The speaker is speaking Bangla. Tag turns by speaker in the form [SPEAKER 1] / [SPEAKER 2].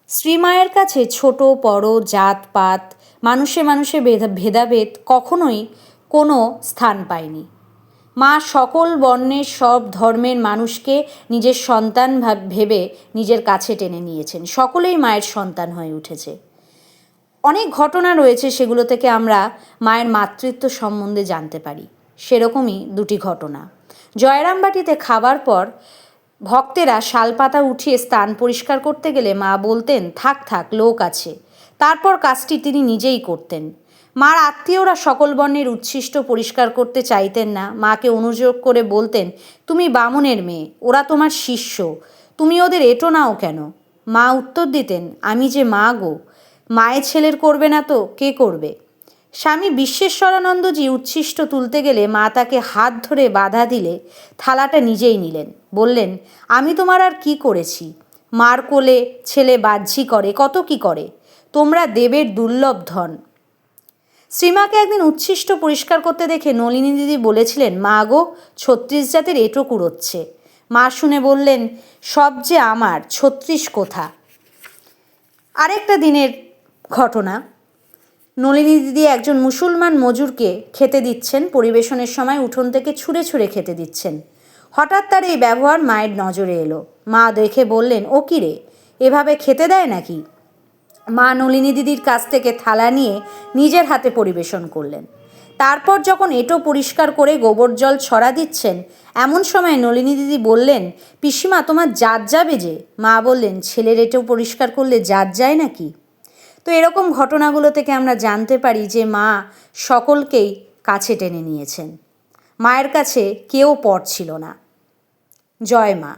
[SPEAKER 1] শ্রীমায়ের কাছে ছোট বড় জাতপাত মানুষে মানুষে ভেদাভেদ কখনোই কোনো স্থান পায়নি। মা সকল বর্ণের সব ধর্মের মানুষকে নিজের সন্তান ভেবে নিজের কাছে টেনে নিয়েছেন। সকলেই মায়ের সন্তান হয়ে উঠেছে। অনেক ঘটনা রয়েছে, সেগুলো থেকে আমরা মায়ের মাতৃত্ব সম্বন্ধে জানতে পারি। সেরকমই দুটি ঘটনা। জয়রামবাটিতে খাবার পর ভক্তেরা শালপাতা উঠিয়ে স্থান পরিষ্কার করতে গেলে মা বলতেন, থাক থাক, লোক আছে। তারপর কাজটি তিনি নিজেই করতেন। মার আত্মীয়রা সকল বর্ণের উচ্ছিষ্ট পরিষ্কার করতে চাইতেন না। মাকে অনুযোগ করে বলতেন, তুমি বামুনের মেয়ে, ওরা তোমার শিষ্য, তুমি ওদের এঁটো নাও কেন? মা উত্তর দিতেন, আমি যে মা গো, মায়ের ছেলের করবে না তো কে করবে? স্বামী বিশ্বেশ্বরানন্দজি উচ্ছিষ্ট তুলতে গেলে মা তাকে হাত ধরে বাধা দিলে থালাটা নিজেই নিলেন। বললেন, আমি তোমার আর কি করেছি? মার কোলে ছেলে বাহ্যি করে, কত কি করে। তোমরা দেবের দুর্লভ ধন। শ্রীমাকে একদিন উচ্ছিষ্ট পরিষ্কার করতে দেখে নলিনী দিদি বলেছিলেন, মা গো, ৩৬ জাতের এঁটো কুড়োচ্ছে। মা শুনে বললেন, সব যে আমার, ৩৬ কোথা? আরেকটা দিনের ঘটনা। নলিনী দিদি একজন মুসলমান মজুরকে খেতে দিচ্ছেন। পরিবেশনের সময় উঠোন থেকে ছুঁড়ে ছুঁড়ে খেতে দিচ্ছেন। হঠাৎ তার এই ব্যবহার মায়ের নজরে এলো। মা দেখে বললেন, ও কী রে, এভাবে খেতে দেয় নাকি? মা নলিনী দিদির কাছ থেকে থালা নিয়ে নিজের হাতে পরিবেশন করলেন। তারপর যখন এঁটো পরিষ্কার করে গোবর জল ছড়া দিচ্ছেন, এমন সময় নলিনী দিদি বললেন, পিসিমা, তোমার জাত যাবে যে? মা বললেন, ছেলের এঁটো পরিষ্কার করলে জাত যায় নাকি? তো এরকম ঘটনাগুলো থেকে আমরা জানতে পারি যে মা সকলকেই কাছে টেনে নিয়েছেন। মায়ের কাছে কেউ পর ছিল না। জয় মা।